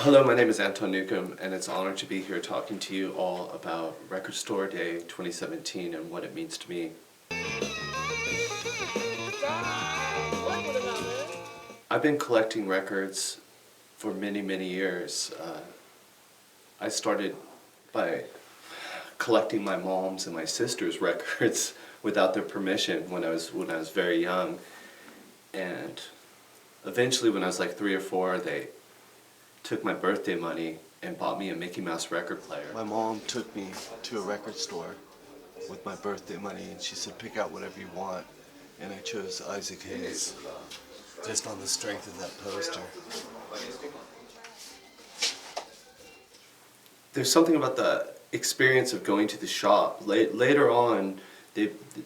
Hello, my name is Anton Newcombe, and it's an honor to be here talking to you all about Record Store Day 2017 and what it means to me. I've been collecting records for many, many years. I started by collecting my mom's and my sister's records without their permission when I was very young, and eventually when I was like 3 or 4, they took my birthday money and bought me a Mickey Mouse record player. My mom took me to a record store with my birthday money and she said, pick out whatever you want. And I chose Isaac Hayes, just on the strength of that poster. There's something about the experience of going to the shop. Later on,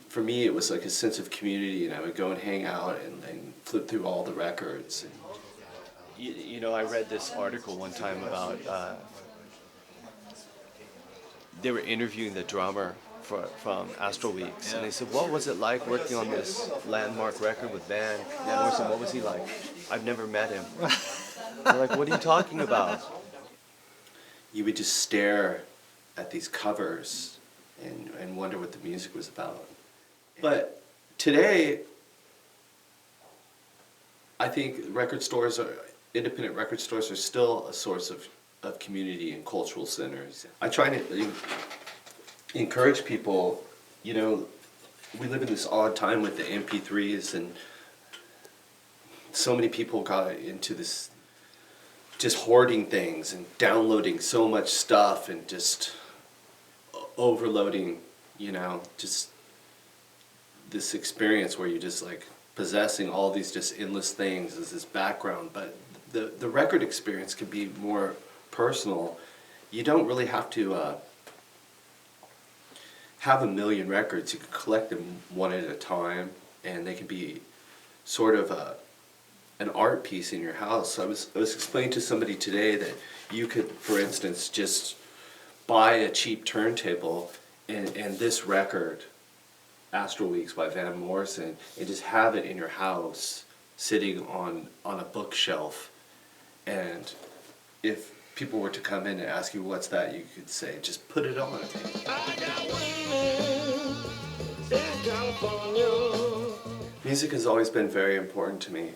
for me it was like a sense of community, and I would go and hang out and flip through all the records. You know, I read this article one time about, they were interviewing the drummer from Astral Weeks, and they said, what was it like working on this landmark record with Van Morrison? What was he like? I've never met him. They're like, what are you talking about? You would just stare at these covers and wonder what the music was about. But today, I think independent record stores are still a source of community and cultural centers. I try to encourage people, you know, we live in this odd time with the MP3s, and so many people got into this just hoarding things and downloading so much stuff and just overloading, you know, just this experience where you're just like possessing all these just endless things as this background. But the record experience can be more personal. You don't really have to have a million records. You can collect them one at a time, and they can be sort of an art piece in your house. I was explaining to somebody today that you could, for instance, just buy a cheap turntable and this record, Astral Weeks by Van Morrison, and just have it in your house sitting on a bookshelf. And if people were to come in and ask you what's that, you could say, just put it on. Music has always been very important to me.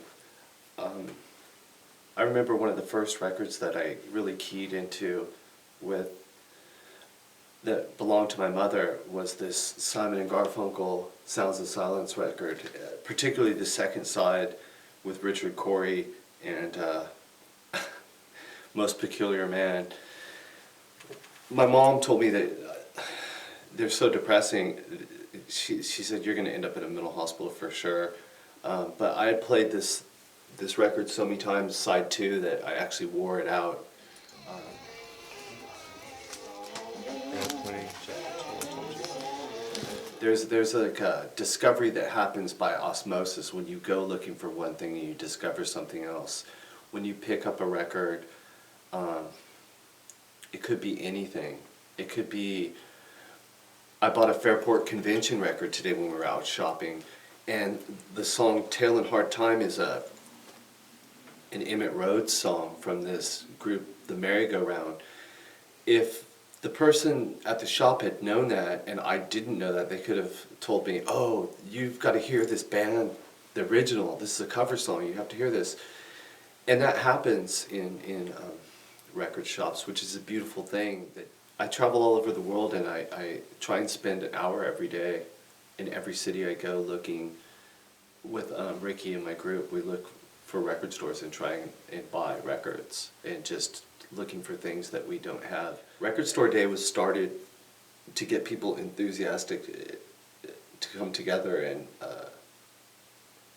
I remember one of the first records that I really keyed into that belonged to my mother was this Simon and Garfunkel Sounds of Silence record, particularly the second side with Richard Corey and Most Peculiar Man. My mom told me that they're so depressing. She said, you're going to end up in a mental hospital for sure. But I had played this record so many times, side 2, that I actually wore it out. There's like a discovery that happens by osmosis when you go looking for one thing and you discover something else. When you pick up a record, it could be anything. It could be, I bought a Fairport Convention record today when we were out shopping, and the song Tale and Hard Time is an Emmett Rhodes song from this group, the Merry-Go-Round. If the person at the shop had known that and I didn't know that, they could have told me, oh, you've got to hear this band, the original, this is a cover song, you have to hear this. And that happens in record shops, which is a beautiful thing. That I travel all over the world, and I try and spend an hour every day in every city I go looking with Ricky and my group. We look for record stores and try and buy records and just looking for things that we don't have. Record Store Day was started to get people enthusiastic to come together and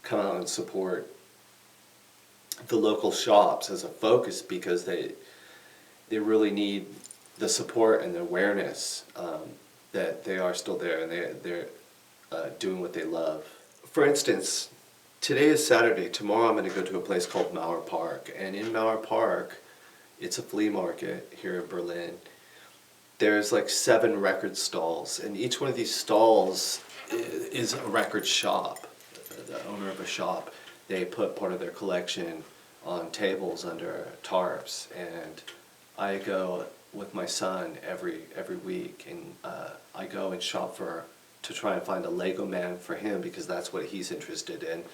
come out and support the local shops as a focus, because they really need the support and the awareness that they are still there and they're doing what they love. For instance, today is Saturday. Tomorrow I'm going to go to a place called Mauer Park, and in Mauer Park, it's a flea market here in Berlin. There's like 7 record stalls, and each one of these stalls is a record shop, the owner of a shop. They put part of their collection on tables under tarps, and I go with my son every week, and I go and shop to try and find a Lego man for him because that's what he's interested in,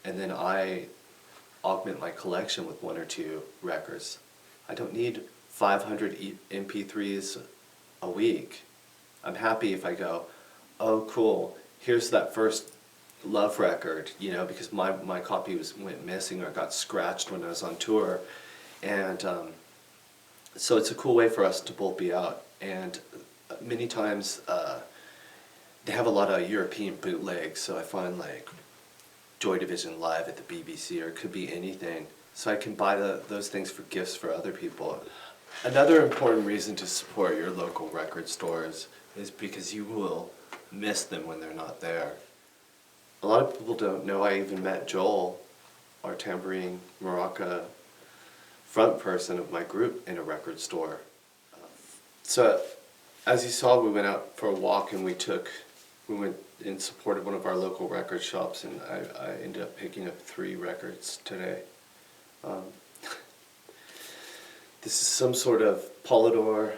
and then I augment my collection with 1 or 2 records. I don't need 500 MP3s a week. I'm happy if I go, oh cool, here's that first Love record, you know, because my copy went missing or got scratched when I was on tour, and so it's a cool way for us to both be out. And many times they have a lot of European bootlegs, so I find like Joy Division live at the BBC, or it could be anything, so I can buy those things for gifts for other people. Another important reason to support your local record stores is because you will miss them when they're not there. A lot of people don't know I even met Joel, our tambourine maraca front person of my group, in a record store. So as you saw, we went out for a walk and we went and supported one of our local record shops, and I ended up picking up 3 records today. This is some sort of Polydor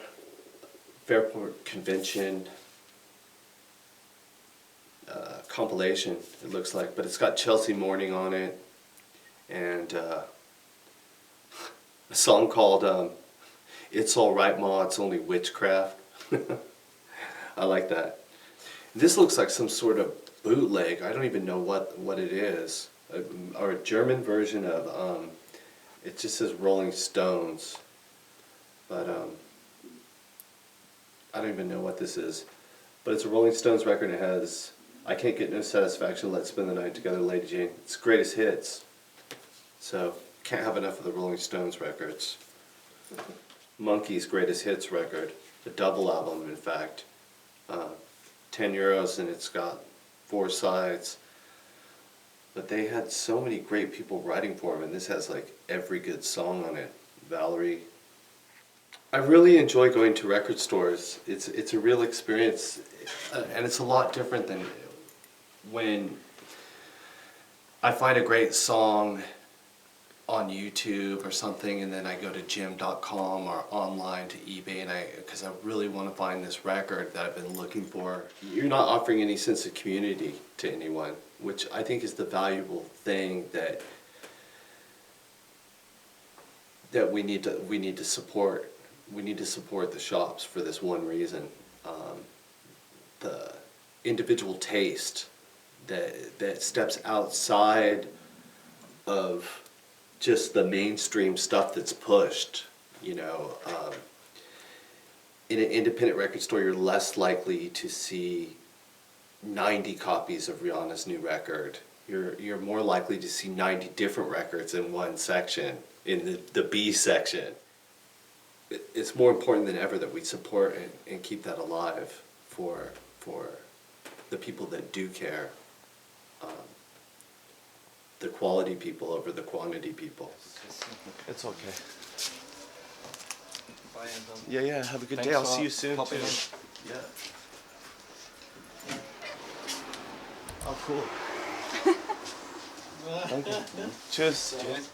Fairport Convention compilation, it looks like, but it's got Chelsea Morning on it, and a song called It's All Right Ma, It's Only Witchcraft. I like that. This looks like some sort of bootleg. I don't even know what it is. Or a German version of, it just says Rolling Stones, but I don't even know what this is. But it's a Rolling Stones record. It has I Can't Get No Satisfaction, Let's Spend the Night Together, Lady Jane. It's greatest hits. So, can't have enough of the Rolling Stones records. Monkey's greatest hits record, a double album in fact. 10 euros, and it's got 4 sides. But they had so many great people writing for them, and this has like every good song on it. Valerie. I really enjoy going to record stores. It's a real experience, and it's a lot different than when I find a great song on YouTube or something, and then I go to jim.com or online to eBay, and because I really want to find this record that I've been looking for. You're not offering any sense of community to anyone, which I think is the valuable thing that we need to support. We need to support the shops for this one reason. The individual taste that steps outside of just the mainstream stuff that's pushed. You know, in an independent record store, you're less likely to see 90 copies of Rihanna's new record. You're more likely to see 90 different records in one section, in the B section. It's more important than ever that we support and keep that alive for the people that do care. The quality people over the quantity people. It's okay. Bye, Anton. Yeah, have a good Thanks day. I'll for see you soon too. popping in. Yeah. Oh, cool. Thank you. Cheers. Cheers.